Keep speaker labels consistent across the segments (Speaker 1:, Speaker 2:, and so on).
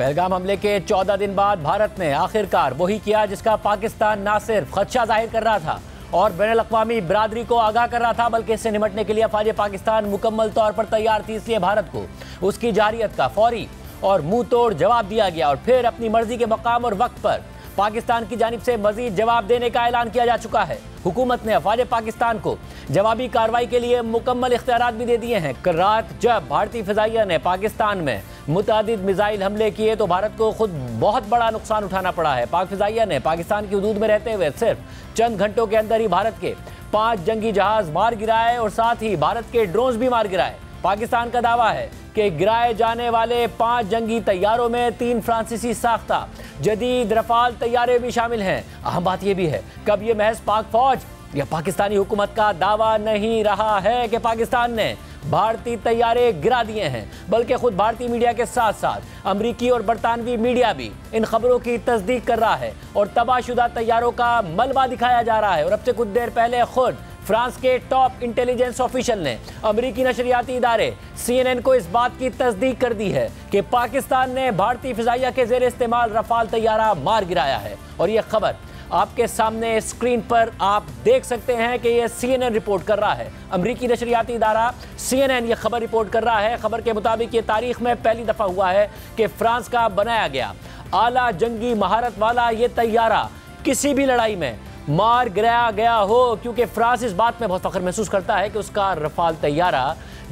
Speaker 1: पहलगाम हमले के 14 दिन बाद भारत ने आखिरकार वही किया जिसका पाकिस्तान न सिर्फ खदशा जाहिर कर रहा था और बैनुल-अक़वामी बिरादरी को आगाह कर रहा था, बल्कि इससे निपटने के लिए अफ़वाज पाकिस्तान मुकम्मल तौर पर तैयार थी। इसलिए भारत को उसकी जारहियत का फौरी और मुंह तोड़ जवाब दिया गया और फिर अपनी मर्जी के मकाम और वक्त पर पाकिस्तान की जानिब से मजीद जवाब देने का ऐलान किया जा चुका है। हुकूमत ने अफ़वाज पाकिस्तान को जवाबी कार्रवाई के लिए मुकम्मल इख्तियारात भी दे दिए हैं। कल रात जब भारतीय फ़िज़ाइया ने पाकिस्तान में मुतअद्दिद मिसाइल हमले किए तो भारत को खुद बहुत बड़ा नुकसान उठाना पड़ा है। पाक फ़िज़ाइया ने पाकिस्तान की हदूद में रहते हुए सिर्फ चंद घंटों के अंदर ही भारत के 5 जंगी जहाज मार गिराए और साथ ही भारत के ड्रोन्स भी मार गिराए। पाकिस्तान का दावा है कि गिराए जाने वाले 5 जंगी तैयारों में 3 फ्रांसीसी साख्ता जदीद रफाल तैयारे भी शामिल हैं। अहम बात यह भी है, कब ये महज पाक फौज या पाकिस्तानी हुकूमत का दावा नहीं रहा है कि पाकिस्तान ने भारतीय तैयारे गिरा दिए हैं, बल्कि खुद भारतीय मीडिया के साथ साथ अमरीकी और बरतानवी मीडिया भी इन खबरों की तस्दीक कर रहा है और तबाहशुदा तैयारों का मलबा दिखाया जा रहा है। और अब से कुछ देर पहले खुद फ्रांस के टॉप इंटेलिजेंस ऑफिशियल ने अमरीकी नशरियाती इदारे CNN को इस बात की तस्दीक कर दी है कि पाकिस्तान ने भारतीय फ़िज़ाइया के ज़ेर इस्तेमाल रफाल तैयारा मार गिराया है। और यह खबर आपके सामने स्क्रीन पर आप देख सकते हैं कि यह CNN रिपोर्ट कर रहा है। अमरीकी नशरियाती इदारा CNN यह खबर रिपोर्ट कर रहा है। खबर के मुताबिक ये तारीख में पहली दफ़ा हुआ है कि फ्रांस का बनाया गया आला जंगी महारत वाला ये तैयारा किसी भी लड़ाई में मार गिराया गया हो, क्योंकि फ्रांस इस बात में बहुत फख्र महसूस करता है कि उसका रफाल तैयारा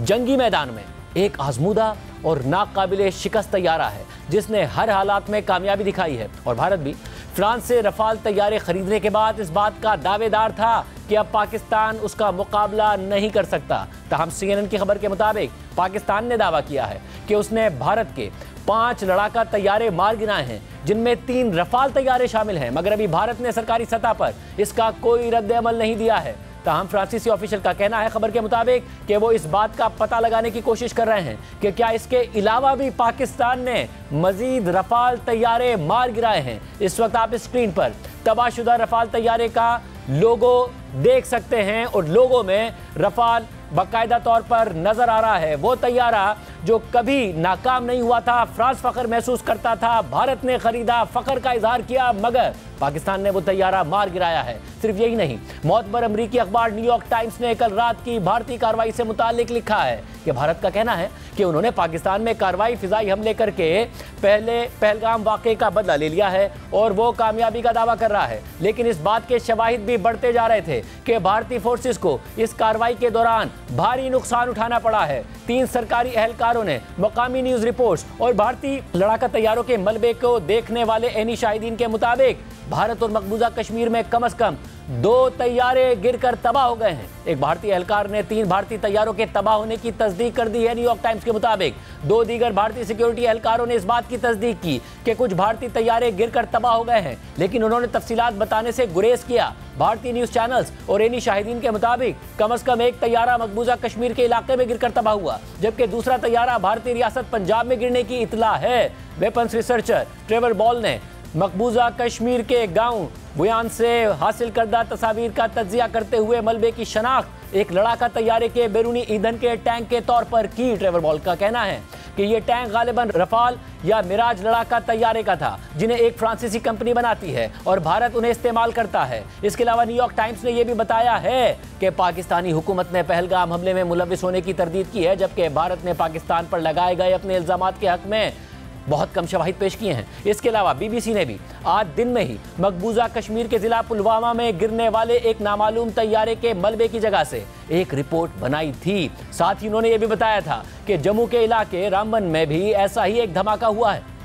Speaker 1: जंगी मैदान में एक आजमूदा और नाकाबिले शिकस्त तैयारा है जिसने हर हालात में कामयाबी दिखाई है। और भारत भी फ्रांस से रफाल तैयारे खरीदने के बाद इस बात का दावेदार था कि अब पाकिस्तान उसका मुकाबला नहीं कर सकता। तहम CNN की खबर के मुताबिक पाकिस्तान ने दावा किया है कि उसने भारत के 5 लड़ाका तैयारे मार गिराए हैं, जिनमें 3 रफाल तैयारे शामिल हैं, मगर अभी भारत ने सरकारी सतह पर इसका कोई रद्द अमल नहीं दिया है। ताहम फ्रांसीसी ऑफिशियल का कहना है खबर के मुताबिक कि वो इस बात का पता लगाने की कोशिश कर रहे हैं कि क्या इसके अलावा भी पाकिस्तान ने मजीद रफाल तैयारे मार गिराए हैं। इस वक्त आप स्क्रीन पर तबाहशुदा रफाल तैयारे का लोगो देख सकते हैं और लोगो में रफाल बाकायदा तौर पर नजर आ रहा है। वो तैयारा जो कभी नाकाम नहीं हुआ था, फ्रांस फख्र महसूस करता था, भारत ने खरीदा, फख्र का इजहार किया, मगर पाकिस्तान ने वो तैयारा मार गिराया है। सिर्फ यही नहीं, मोतबर अमरीकी अखबार न्यूयॉर्क टाइम्स ने कल रात की भारतीय कार्रवाई से मुतालिक लिखा है कि भारत का कहना है कि उन्होंने पाकिस्तान में कार्रवाई फिजाई हमले करके पहले पहलगाम वाक़े का बदला ले लिया है और वो कामयाबी का दावा कर रहा है। लेकिन इस बात के शवाहिद भी बढ़ते जा रहे थे कि भारतीय फोर्सेस को इस कार्रवाई के दौरान भारी नुकसान उठाना पड़ा है। 3 सरकारी एहलकारों ने मकामी न्यूज रिपोर्ट्स और भारतीय लड़ाका तैयारों के मलबे को देखने वाले ऐनी शाहिदीन के मुताबिक भारत और मकबूजा कश्मीर में कम से कम 2 तैयारे गिरकर तबाह हो गए हैं। एक भारतीय एहलकार ने 3 भारतीय तैयारों के तबाह होने की तस्दीक कर दी है। न्यूयॉर्क टाइम्स के मुताबिक 2 दीगर भारतीय सिक्योरिटी एहलकारों ने इस बात की तस्दीक की कि कुछ भारतीय तैयारे गिरकर तबाह हो गए हैं, लेकिन उन्होंने तफसीलात बताने से गुरेज किया। भारतीय न्यूज चैनल्स और ऐनी शाहिदीन के मुताबिक कम से कम एक तैयारा मकबूजा कश्मीर के इलाके में गिरकर तबाह हुआ, जबकि दूसरा तैयारा भारतीय रियासत पंजाब में गिरने की इतला है। वेपन्स रिसर्चर ट्रेवर बॉल ने मकबूजा कश्मीर के गांव बुयान से हासिल करदा तस्वीर का तज्जिया करते हुए मलबे की शनाख्त एक लड़ाका तैयारे के बैरूनी ईंधन के टैंक के तौर पर की। ट्रेवर बॉल का कहना है कि यह टैंक गालिबन रफाल या मिराज लड़ाका तैयारे का था, जिन्हें एक फ्रांसीसी कंपनी बनाती है और भारत उन्हें इस्तेमाल करता है। इसके अलावा न्यूयॉर्क टाइम्स ने यह भी बताया है कि पाकिस्तानी हुकूमत ने पहलगाम हमले में मुलविस होने की तरदीद की है, जबकि भारत ने पाकिस्तान पर लगाए गए अपने इल्जामात के हक में बहुत कम शवाहिद पेश किए हैं। इसके अलावा BBC ने भी आज दिन में ही मकबूजा कश्मीर के जिला पुलवामा में गिरने वाले एक नामालूम तैयारे के मलबे की जगह से एक रिपोर्ट बनाई थी। साथ ही उन्होंने ये भी बताया था कि जम्मू के इलाके रामबन में भी ऐसा ही एक धमाका हुआ है।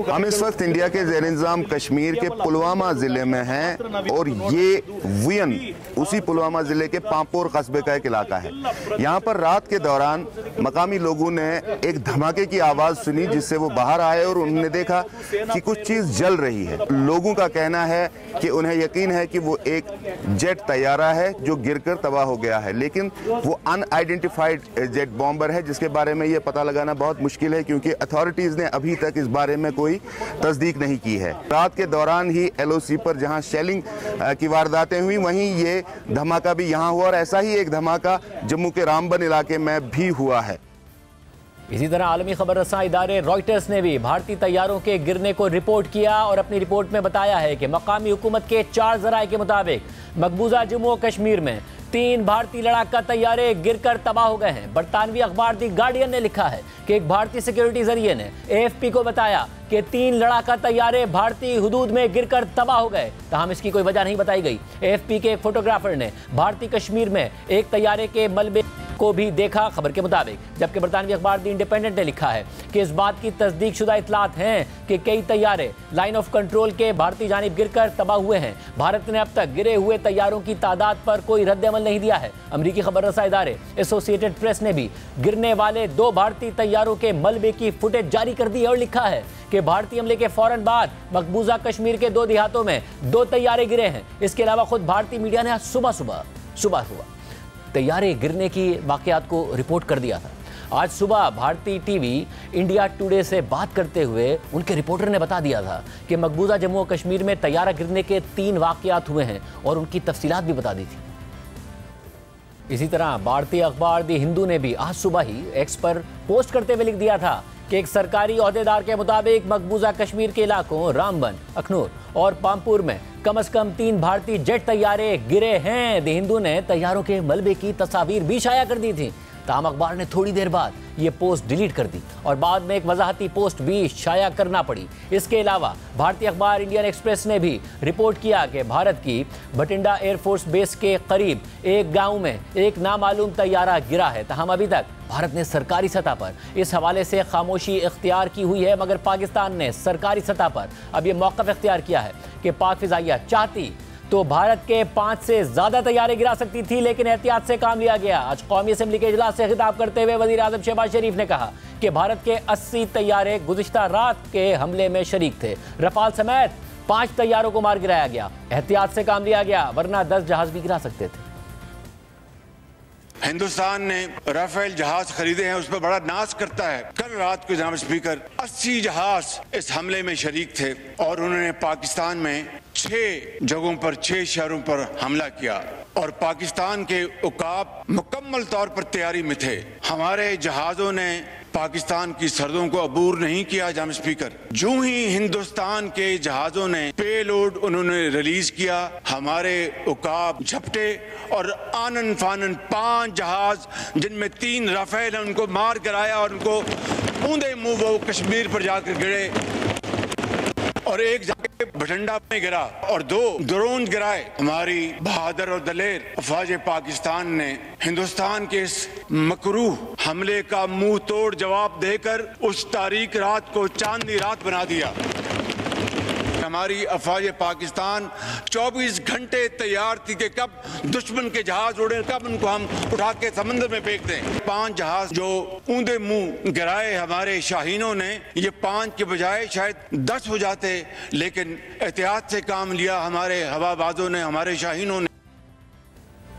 Speaker 2: हम इस वक्त इंडिया के ज़ेर इंतज़ाम कश्मीर के पुलवामा ज़िले में हैं और ये वियन उसी पुलवामा ज़िले के पांपोर कस्बे का एक इलाका है। यहाँ पर रात के दौरान मकामी लोगों ने एक धमाके की आवाज़ सुनी, जिससे वो बाहर आए और उन्होंने देखा कि कुछ चीज़ जल रही है। लोगों का कहना है कि उन्हें यकीन है कि वो एक जेट तैयारा है जो गिरकर तबाह हो गया है, लेकिन वो अनआइडेंटिफाइड जेट बॉम्बर है, जिसके बारे में ये पता लगाना बहुत मुश्किल है क्योंकि अथॉरिटीज़ ने अभी तक इस बारे में कोई तस्दीक नहीं की है। रात के दौरान ही LOC पर जहां शेलिंग की वारदातें हुई, वहीं ये धमाका भी यहां हुआ और ऐसा ही एक धमाका जम्मू के रामबन इलाके में भी हुआ है।
Speaker 1: इसी तरह आलमी खबर रसां इदारे रॉयटर्स ने भी भारतीय तैयारों के गिरने को रिपोर्ट किया और अपनी रिपोर्ट में बताया है कि मकामी हुकूमत के 4 ज़राए के मुताबिक मकबूजा जम्मू और कश्मीर में 3 भारतीय लड़ाका तैयारे गिरकर तबाह हो गए हैं। बरतानवी अखबार दी गार्डियन ने लिखा है कि एक भारतीय सिक्योरिटी जरिए ने AFP को बताया कि 3 लड़ाका तैयारे भारतीय हुदूद में गिरकर तबाह हो गए, ताहम इसकी कोई वजह नहीं बताई गई। AFP के एक फोटोग्राफर ने भारतीय कश्मीर में एक तैयारे के मलबे को भी देखा, खबर के मुताबिक, जबकि बरतानवी अखबार दी इंडिपेंडेंट ने लिखा है कि इस बात की तस्दीक शुदा इतलात हैं कि कई तैयारे लाइन ऑफ कंट्रोल के भारतीय जानिब गिरकर तबाह हुए हैं। भारत ने अब तक गिरे हुए तैयारों की तादाद पर कोई रद्द-ए-अमल नहीं दिया है। अमरीकी खबर रसा इदारे एसोसिएटेड प्रेस ने भी गिरने वाले 2 भारतीय तैयारों के मलबे की फुटेज जारी कर दी है और लिखा है कि भारतीय हमले के फौरन बाद मकबूजा कश्मीर के 2 देहातों में 2 तैयारे गिरे हैं। इसके अलावा खुद भारतीय मीडिया ने आज सुबह तैयारे गिरने की वाकयात को रिपोर्ट कर दिया था। आज सुबह भारतीय टीवी इंडिया टुडे से बात करते हुए उनके रिपोर्टर ने बता दिया था कि मकबूजा जम्मू और कश्मीर में तैयारा गिरने के 3 वाकयात हुए हैं और उनकी तफसीलात भी बता दी थी। इसी तरह भारतीय अखबार दी हिंदू ने भी आज सुबह ही एक्स पर पोस्ट करते हुए लिख दिया था कि एक सरकारी ओहदेदार के मुताबिक मकबूजा कश्मीर के इलाकों रामबन, अखनूर और पामपुर में कम से कम 3 भारतीय जेट तैयारे गिरे हैं। द हिंदू ने तैयारों के मलबे की तस्वीर भी शाया कर दी थी, ताहम अखबार ने थोड़ी देर बाद ये पोस्ट डिलीट कर दी और बाद में एक वजाहती पोस्ट भी शाया करना पड़ी। इसके अलावा भारतीय अखबार इंडियन एक्सप्रेस ने भी रिपोर्ट किया कि भारत की भटिंडा एयरफोर्स बेस के करीब एक गांव में एक नामालूम तैयारा गिरा है। ताहम अभी तक भारत ने सरकारी सतह पर इस हवाले से खामोशी इख्तियार की हुई है, मगर पाकिस्तान ने सरकारी सतह पर अब यह मौक़िफ़ इख्तियार किया है कि पाक फ़िज़ाइया चाहती तो भारत के 5 से ज़्यादा तैयारे गिरा सकती थी, लेकिन एहतियात से काम लिया गया। आज कौमी असेंबली के इजलास से खिताब करते हुए वज़ीर आज़म शहबाज शरीफ ने कहा कि भारत के 80 तैयारे गुज़िश्ता रात के हमले में शरीक थे। रफाल समेत 5 तैयारों को मार गिराया गया। एहतियात से काम लिया गया, वरना 10 जहाज भी गिरा सकते थे।
Speaker 3: हिंदुस्तान ने राफेल जहाज खरीदे हैं, उस पर बड़ा नाज करता है। कल रात को जनाब स्पीकर 80 जहाज इस हमले में शरीक थे और उन्होंने पाकिस्तान में 6 जगहों पर 6 शहरों पर हमला किया और पाकिस्तान के उकाब मुकम्मल तौर पर तैयारी में थे। हमारे जहाजों ने पाकिस्तान की सरहदों को अबूर नहीं किया। जनाब स्पीकर, जो ही हिंदुस्तान के जहाजों ने पेलोड उन्होंने रिलीज किया, हमारे उकाब झपटे और आनन फानन 5 जहाज जिनमें 3 राफेल उनको मार गिराया और उनको मूंदे मुंह वो कश्मीर पर जाकर गिरे और एक जाके भटिंडा में गिरा और 2 ड्रोन गिराए। हमारी बहादुर और दलेर अफवाज पाकिस्तान ने हिंदुस्तान के इस मकरूह हमले का मुंह तोड़ जवाब देकर उस तारीख रात को चांदनी रात बना दिया। हमारी अफवाज पाकिस्तान 24 घंटे तैयार थी कि कब दुश्मन के जहाज उड़े, कब उनको हम उठा के समंदर में फेंक दें। 5 जहाज जो ऊंधे मुंह गिराए हमारे शाहीनों ने, ये 5 के बजाय शायद 10 हो जाते, लेकिन एहतियात से काम लिया हमारे हवाबाजों ने, हमारे शाहीनों ने।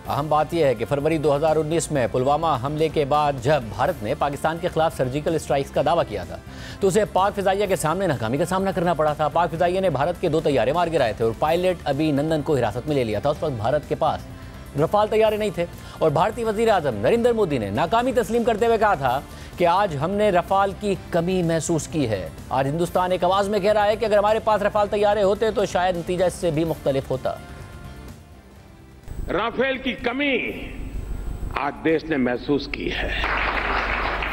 Speaker 1: अहम बात यह है कि फरवरी 2019 में पुलवामा हमले के बाद जब भारत ने पाकिस्तान के खिलाफ सर्जिकल स्ट्राइक्स का दावा किया था तो उसे पाक फ़िज़ाइया के सामने नाकामी का सामना करना पड़ा था। पाक फ़िज़ाइया ने भारत के 2 तैयारे मार गिराए थे और पायलट अभिनंदन को हिरासत में ले लिया था। उस वक्त भारत के पास रफाल तैयारे नहीं थे और भारतीय वज़ीर आज़म नरेंद्र मोदी ने नाकामी तस्लीम करते हुए कहा था कि आज हमने रफाल की कमी महसूस की है। आज हिंदुस्तान एक आवाज़ में कह रहा है कि अगर हमारे पास रफाल तैयारे होते तो शायद नतीजा इससे भी मुख्तलिफ होता।
Speaker 4: राफेल की कमी आज देश ने महसूस की है।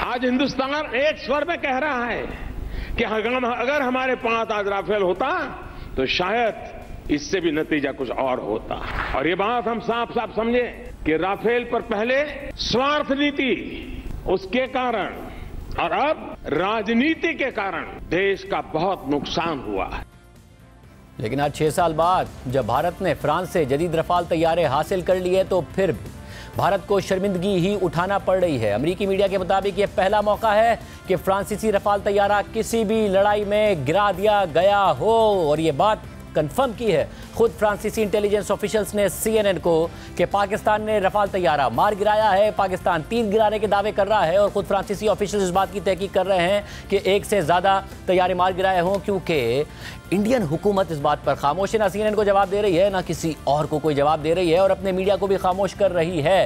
Speaker 4: आज हिंदुस्तान एक स्वर में कह रहा है कि अगर हमारे पास आज राफेल होता तो शायद इससे भी नतीजा कुछ और होता। और ये बात हम साफ साफ समझे कि राफेल पर पहले स्वार्थ नीति, उसके कारण और अब राजनीति के कारण देश का बहुत नुकसान हुआ है।
Speaker 1: लेकिन आज 6 साल बाद जब भारत ने फ्रांस से जदीद रफाल तैयारे हासिल कर लिए तो फिर भी भारत को शर्मिंदगी ही उठाना पड़ रही है। अमेरिकी मीडिया के मुताबिक ये पहला मौका है कि फ्रांसीसी रफाल तैयारा किसी भी लड़ाई में गिरा दिया गया हो और ये बात कंफर्म की है खुद फ्रांसीसी इंटेलिजेंस ऑफिशियल्स ने CNN को कि पाकिस्तान ने रफाल तैयारा मार गिराया है। पाकिस्तान 3 गिराने के दावे कर रहा है और खुद फ्रांसीसी ऑफिशियल्स इस बात की तहकीक कर रहे हैं कि 1 से ज़्यादा तैयारे मार गिराए हों, क्योंकि इंडियन हुकूमत इस बात पर खामोश है। ना CNN को जवाब दे रही है, ना किसी और को कोई जवाब दे रही है और अपने मीडिया को भी खामोश कर रही है।